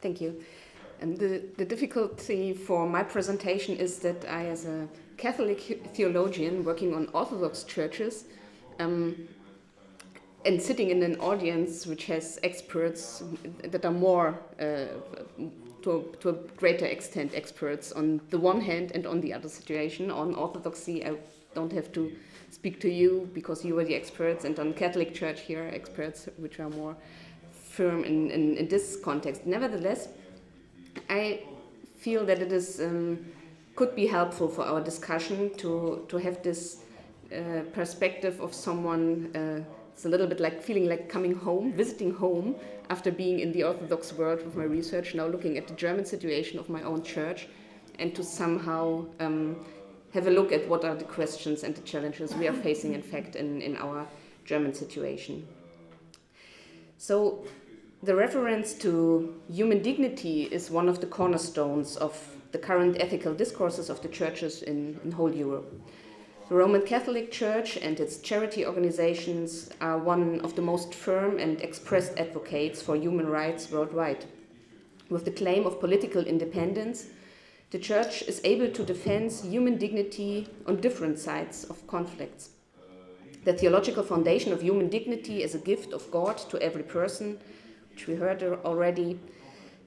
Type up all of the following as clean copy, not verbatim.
Thank you. And the difficulty for my presentation is that I, as a Catholic theologian working on Orthodox churches, and sitting in an audience which has experts that are more, to a greater extent, experts on the one hand and on the other situation. On Orthodoxy, I don't have to speak to you because you are the experts, and on Catholic Church here, experts which are more firm in this context. Nevertheless, I feel that it is could be helpful for our discussion to have this perspective of someone. It's a little bit like feeling like coming home, visiting home after being in the Orthodox world with my research, now looking at the German situation of my own church, and to somehow have a look at what are the questions and the challenges we are facing, in fact, in our German situation. So the reference to human dignity is one of the cornerstones of the current ethical discourses of the churches in whole Europe. The Roman Catholic Church and its charity organizations are one of the most firm and expressed advocates for human rights worldwide. With the claim of political independence, the Church is able to defend human dignity on different sides of conflicts. The theological foundation of human dignity is a gift of God to every person, which we heard already.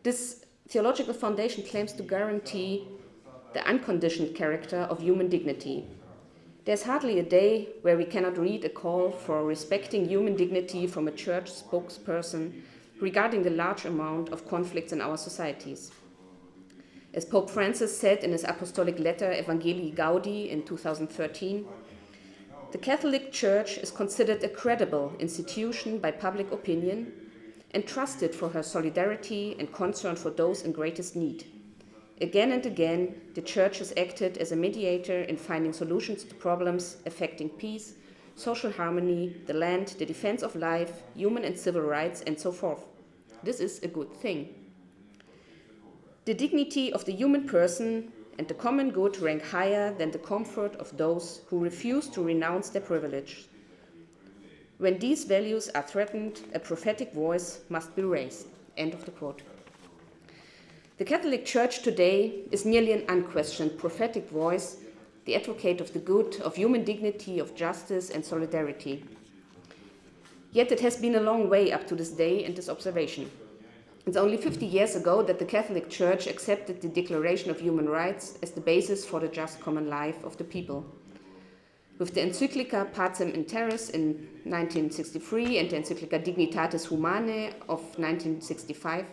This theological foundation claims to guarantee the unconditioned character of human dignity. There's hardly a day where we cannot read a call for respecting human dignity from a church spokesperson regarding the large amount of conflicts in our societies. As Pope Francis said in his apostolic letter Evangelii Gaudi in 2013, the Catholic Church is considered a credible institution by public opinion and trusted for her solidarity and concern for those in greatest need. Again and again, the Church has acted as a mediator in finding solutions to problems affecting peace, social harmony, the land, the defense of life, human and civil rights, and so forth. This is a good thing. The dignity of the human person and the common good rank higher than the comfort of those who refuse to renounce their privilege. When these values are threatened, a prophetic voice must be raised. End of the quote. The Catholic Church today is nearly an unquestioned prophetic voice, the advocate of the good, of human dignity, of justice and solidarity. Yet it has been a long way up to this day and this observation. It's only 50 years ago that the Catholic Church accepted the Declaration of Human Rights as the basis for the just common life of the people. With the encyclica Pacem in Terris in 1963 and the encyclica Dignitatis Humanae of 1965,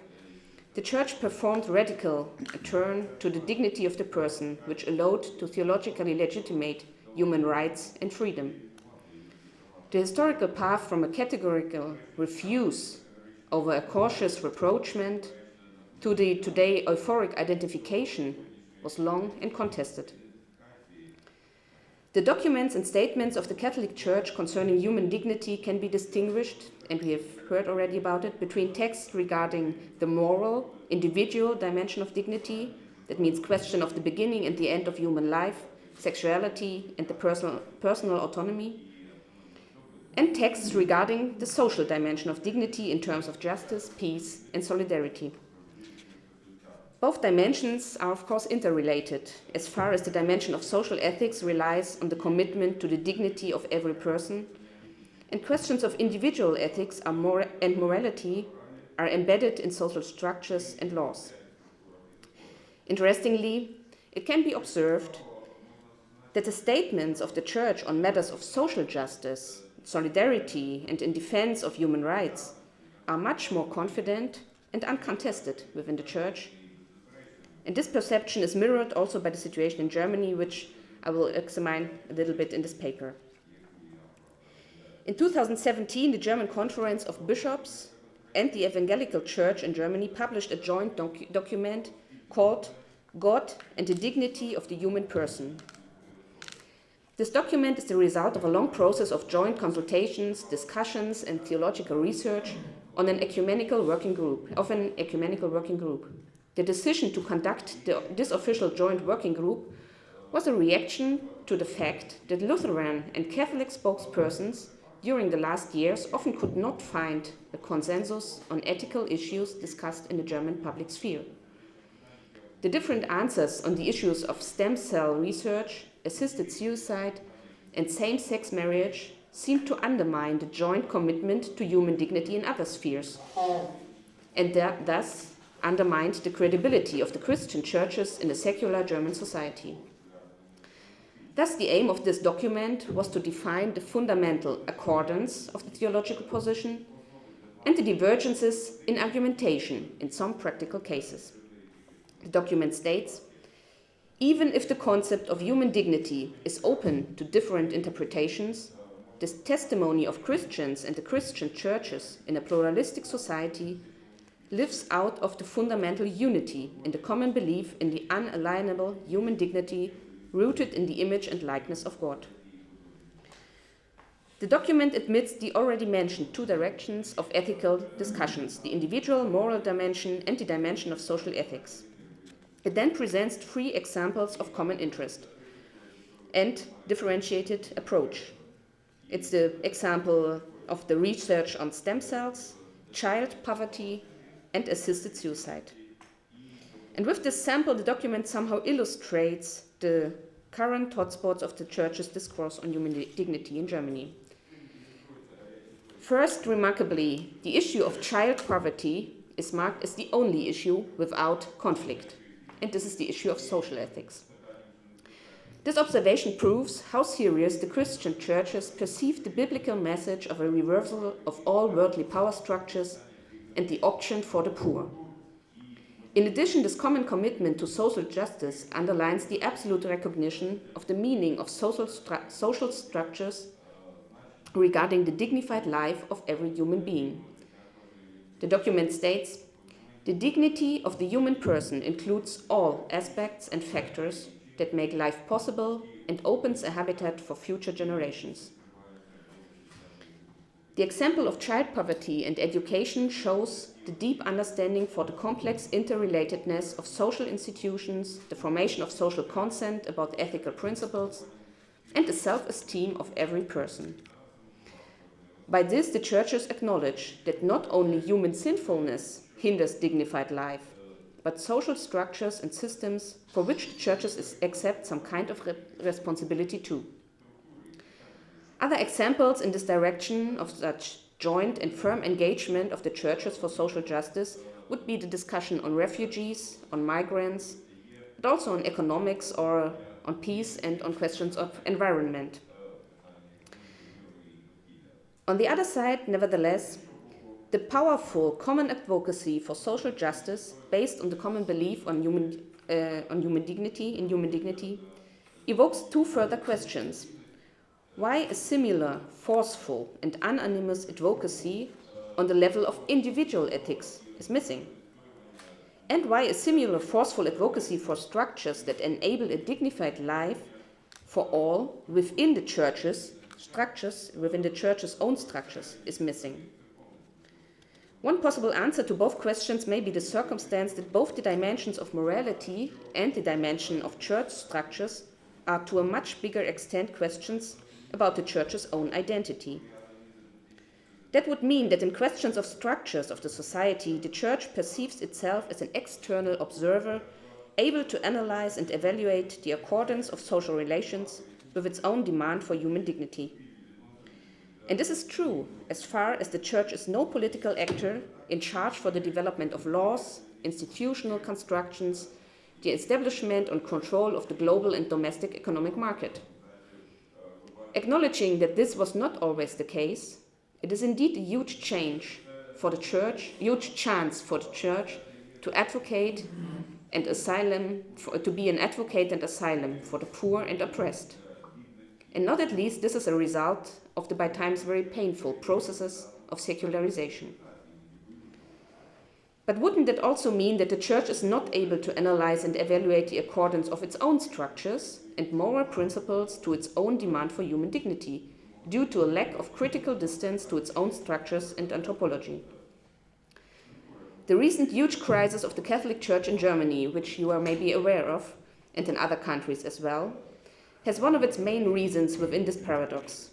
the Church performed radical a turn to the dignity of the person, which allowed to theologically legitimate human rights and freedom. The historical path from a categorical refuse over a cautious reproachment to the today euphoric identification was long and contested. The documents and statements of the Catholic Church concerning human dignity can be distinguished, and we have heard already about it, between texts regarding the moral, individual dimension of dignity, that means question of the beginning and the end of human life, sexuality, and the personal autonomy, and texts regarding the social dimension of dignity in terms of justice, peace, and solidarity. Both dimensions are, of course, interrelated, as far as the dimension of social ethics relies on the commitment to the dignity of every person, and questions of individual ethics and morality are embedded in social structures and laws. Interestingly, it can be observed that the statements of the Church on matters of social justice, solidarity, and in defense of human rights are much more confident and uncontested within the Church. And this perception is mirrored also by the situation in Germany, which I will examine a little bit in this paper. In 2017, the German Conference of Bishops and the Evangelical Church in Germany published a joint document called God and the Dignity of the Human Person. This document is the result of a long process of joint consultations, discussions, and theological research on an ecumenical working group. The decision to conduct this official joint working group was a reaction to the fact that Lutheran and Catholic spokespersons during the last years often could not find a consensus on ethical issues discussed in the German public sphere. The different answers on the issues of stem cell research, assisted suicide, and same-sex marriage seem to undermine the joint commitment to human dignity in other spheres, and thus undermined the credibility of the Christian churches in a secular German society. Thus, the aim of this document was to define the fundamental accordance of the theological position and the divergences in argumentation in some practical cases. The document states, even if the concept of human dignity is open to different interpretations, the testimony of Christians and the Christian churches in a pluralistic society lives out of the fundamental unity in the common belief in the unalienable human dignity rooted in the image and likeness of God. The document admits the already mentioned two directions of ethical discussions, the individual moral dimension and the dimension of social ethics. It then presents three examples of common interest and differentiated approach. It's the example of the research on stem cells, child poverty, and assisted suicide. And with this sample, the document somehow illustrates the current hotspots of the Church's discourse on human dignity in Germany. First, remarkably, the issue of child poverty is marked as the only issue without conflict, and this is the issue of social ethics. This observation proves how serious the Christian churches perceive the biblical message of a reversal of all worldly power structures and the option for the poor. In addition, this common commitment to social justice underlines the absolute recognition of the meaning of social structures regarding the dignified life of every human being. The document states, the dignity of the human person includes all aspects and factors that make life possible and opens a habitat for future generations. The example of child poverty and education shows the deep understanding for the complex interrelatedness of social institutions, the formation of social consent about ethical principles, and the self-esteem of every person. By this, the churches acknowledge that not only human sinfulness hinders dignified life, but social structures and systems for which the churches accept some kind of responsibility too. Other examples in this direction of such joint and firm engagement of the churches for social justice would be the discussion on refugees, on migrants, but also on economics or on peace and on questions of environment. On the other side, nevertheless, the powerful common advocacy for social justice based on the common belief on human dignity evokes two further questions. Why a similar, forceful, and unanimous advocacy on the level of individual ethics is missing? And why a similar, forceful advocacy for structures that enable a dignified life for all within the church's own structures is missing? One possible answer to both questions may be the circumstance that both the dimensions of morality and the dimension of church structures are to a much bigger extent questions about the church's own identity. That would mean that in questions of structures of the society, the church perceives itself as an external observer, able to analyze and evaluate the accordance of social relations with its own demand for human dignity. And this is true as far as the church is no political actor in charge for the development of laws, institutional constructions, the establishment and control of the global and domestic economic market. Acknowledging that this was not always the case, it is indeed a huge chance for the church to advocate and to be an advocate and asylum for the poor and oppressed. And not at least this is a result of the by times very painful processes of secularization. But wouldn't that also mean that the church is not able to analyze and evaluate the accordance of its own structures and moral principles to its own demand for human dignity, due to a lack of critical distance to its own structures and anthropology? The recent huge crisis of the Catholic Church in Germany, which you are maybe aware of, and in other countries as well, has one of its main reasons within this paradox.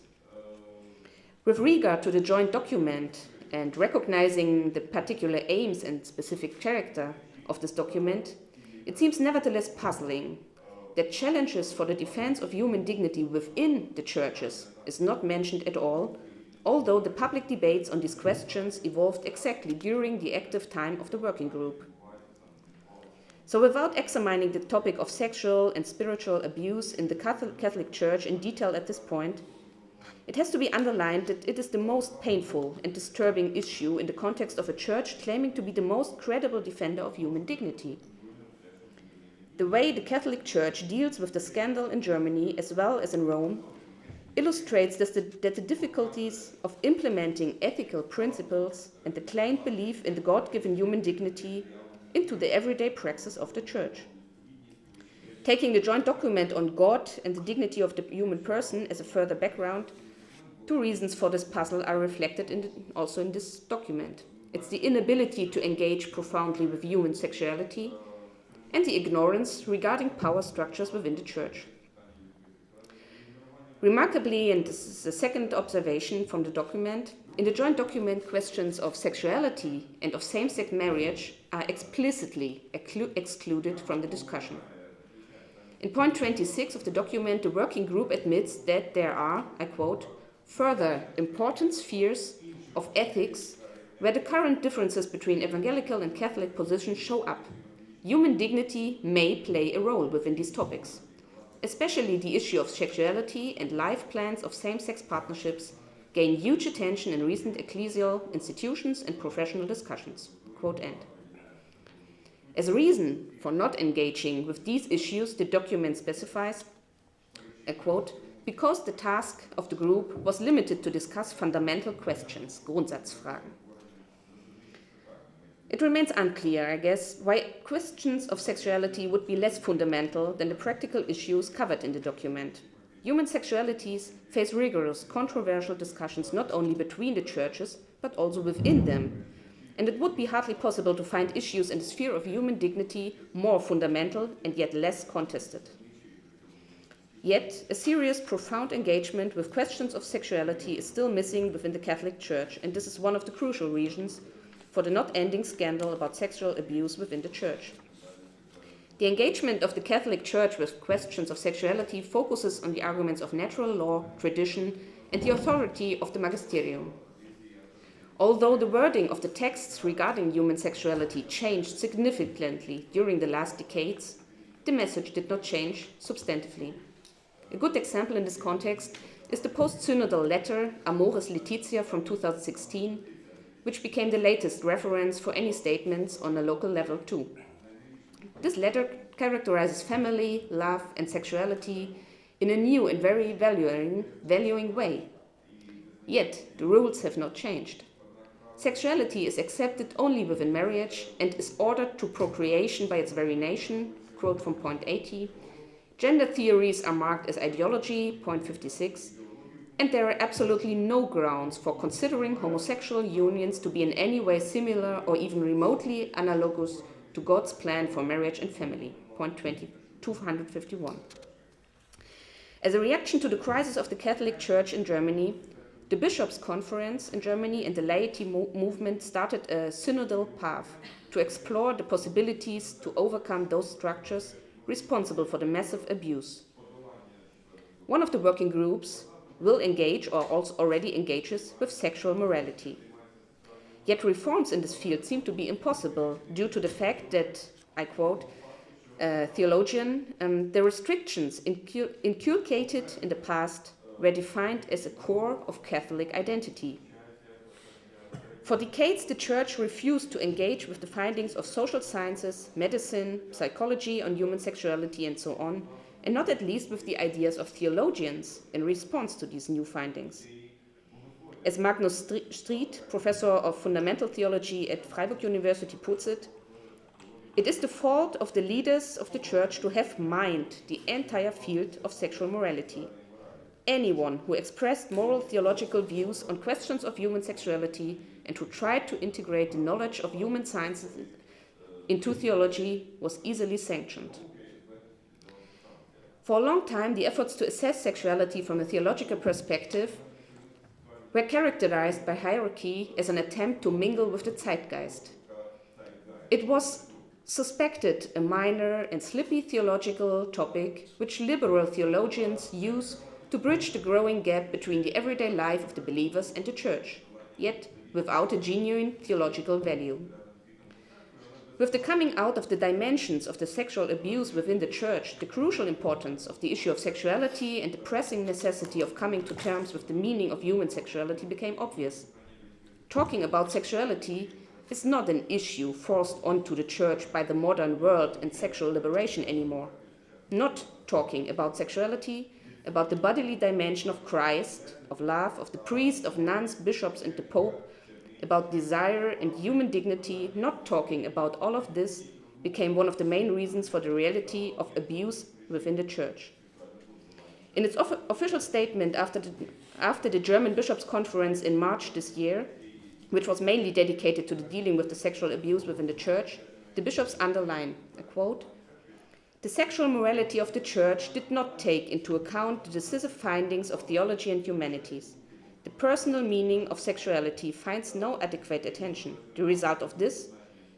With regard to the joint document and recognizing the particular aims and specific character of this document, it seems nevertheless puzzling that challenges for the defense of human dignity within the churches is not mentioned at all, although the public debates on these questions evolved exactly during the active time of the working group. So without examining the topic of sexual and spiritual abuse in the Catholic Church in detail at this point, it has to be underlined that it is the most painful and disturbing issue in the context of a church claiming to be the most credible defender of human dignity. The way the Catholic Church deals with the scandal in Germany as well as in Rome illustrates that the difficulties of implementing ethical principles and the claimed belief in the God-given human dignity into the everyday praxis of the Church. Taking the joint document on God and the dignity of the human person as a further background, two reasons for this puzzle are reflected also in this document. It's the inability to engage profoundly with human sexuality and the ignorance regarding power structures within the Church. Remarkably, and this is the second observation from the document, in the joint document, questions of sexuality and of same-sex marriage are explicitly excluded from the discussion. In point 26 of the document, the working group admits that there are, I quote, further important spheres of ethics where the current differences between evangelical and Catholic positions show up. Human dignity may play a role within these topics, especially the issue of sexuality and life plans of same-sex partnerships gain huge attention in recent ecclesial institutions and professional discussions. Quote end. As a reason for not engaging with these issues, the document specifies, I quote, because the task of the group was limited to discuss fundamental questions, Grundsatzfragen. It remains unclear, I guess, why questions of sexuality would be less fundamental than the practical issues covered in the document. Human sexualities face rigorous, controversial discussions not only between the churches, but also within them. And it would be hardly possible to find issues in the sphere of human dignity more fundamental and yet less contested. Yet, a serious, profound engagement with questions of sexuality is still missing within the Catholic Church, and this is one of the crucial reasons for the not-ending scandal about sexual abuse within the Church. The engagement of the Catholic Church with questions of sexuality focuses on the arguments of natural law, tradition, and the authority of the magisterium. Although the wording of the texts regarding human sexuality changed significantly during the last decades, the message did not change substantively. A good example in this context is the post-synodal letter Amoris Laetitia from 2016, which became the latest reference for any statements on a local level too. This letter characterizes family, love, and sexuality in a new and very valuing way. Yet, the rules have not changed. Sexuality is accepted only within marriage and is ordered to procreation by its very nation, quote from point 80. Gender theories are marked as ideology, point 56, and there are absolutely no grounds for considering homosexual unions to be in any way similar or even remotely analogous to God's plan for marriage and family, point 251. As a reaction to the crisis of the Catholic Church in Germany, the Bishops' Conference in Germany and the laity movement started a synodal path to explore the possibilities to overcome those structures responsible for the massive abuse. One of the working groups will engage or also already engages with sexual morality. Yet reforms in this field seem to be impossible due to the fact that, I quote, theologian, the restrictions inculcated in the past were defined as a core of Catholic identity. For decades, the Church refused to engage with the findings of social sciences, medicine, psychology on human sexuality, and so on, and not at least with the ideas of theologians in response to these new findings. As Magnus Street, professor of fundamental theology at Freiburg University, puts it, it is the fault of the leaders of the Church to have mined the entire field of sexual morality. Anyone who expressed moral theological views on questions of human sexuality and who tried to integrate the knowledge of human sciences into theology was easily sanctioned. For a long time, the efforts to assess sexuality from a theological perspective were characterized by hierarchy as an attempt to mingle with the zeitgeist. It was suspected a minor and slippy theological topic which liberal theologians use to bridge the growing gap between the everyday life of the believers and the church, yet without a genuine theological value. With the coming out of the dimensions of the sexual abuse within the church, the crucial importance of the issue of sexuality and the pressing necessity of coming to terms with the meaning of human sexuality became obvious. Talking about sexuality is not an issue forced onto the church by the modern world and sexual liberation anymore. Not talking about sexuality, about the bodily dimension of Christ, of love, of the priest, of nuns, bishops, and the Pope, about desire and human dignity, not talking about all of this became one of the main reasons for the reality of abuse within the church. In its official statement after the German Bishops' Conference in March this year, which was mainly dedicated to the dealing with the sexual abuse within the church, the bishops underline, I quote, "The sexual morality of the church did not take into account the decisive findings of theology and humanities. The personal meaning of sexuality finds no adequate attention. The result of this,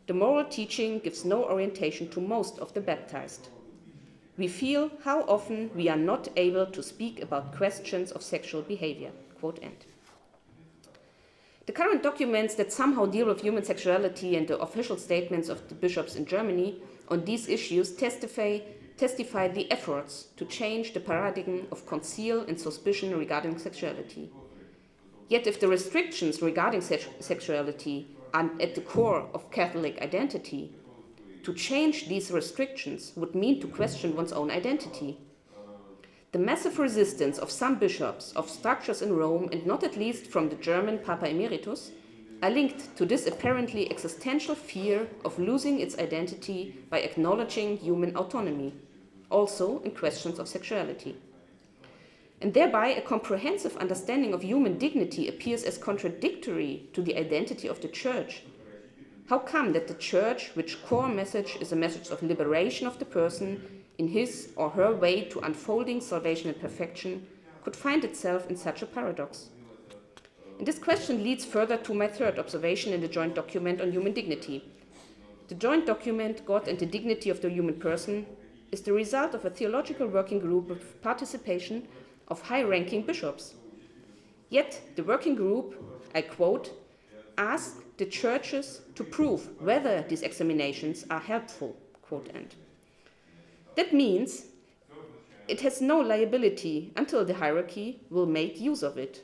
the moral teaching gives no orientation to most of the baptized. We feel how often we are not able to speak about questions of sexual behavior." Quote end. The current documents that somehow deal with human sexuality and the official statements of the bishops in Germany on these issues testify the efforts to change the paradigm of conceal and suspicion regarding sexuality. Yet if the restrictions regarding sexuality are at the core of Catholic identity, to change these restrictions would mean to question one's own identity. The massive resistance of some bishops, of structures in Rome, and not at least from the German Papa Emeritus, are linked to this apparently existential fear of losing its identity by acknowledging human autonomy, also in questions of sexuality. And thereby a comprehensive understanding of human dignity appears as contradictory to the identity of the Church. How come that the Church, which core message is a message of liberation of the person in his or her way to unfolding salvation and perfection, could find itself in such a paradox? And this question leads further to my third observation in the joint document on human dignity. The joint document, God and the Dignity of the Human Person, is the result of a theological working group with participation of high-ranking bishops. Yet the working group, I quote, asked the churches to prove whether these examinations are helpful, quote end. That means it has no liability until the hierarchy will make use of it.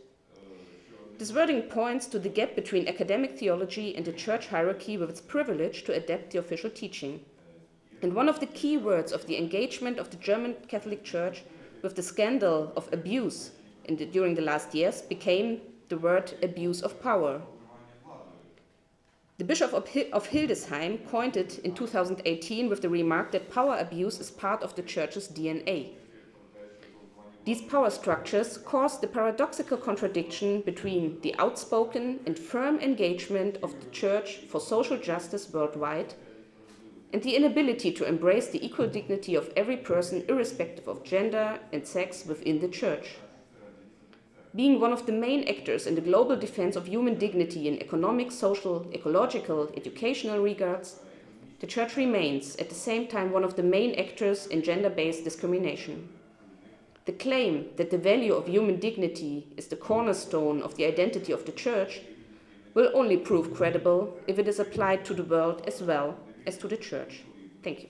This wording points to the gap between academic theology and the church hierarchy with its privilege to adapt the official teaching. And one of the key words of the engagement of the German Catholic Church with the scandal of abuse during the last years became the word abuse of power. The Bishop of Hildesheim coined it in 2018 with the remark that power abuse is part of the Church's DNA. These power structures cause the paradoxical contradiction between the outspoken and firm engagement of the Church for social justice worldwide and the inability to embrace the equal dignity of every person irrespective of gender and sex within the Church. Being one of the main actors in the global defense of human dignity in economic, social, ecological, educational regards, the Church remains at the same time one of the main actors in gender-based discrimination. The claim that the value of human dignity is the cornerstone of the identity of the Church will only prove credible if it is applied to the world as well as to the Church. Thank you.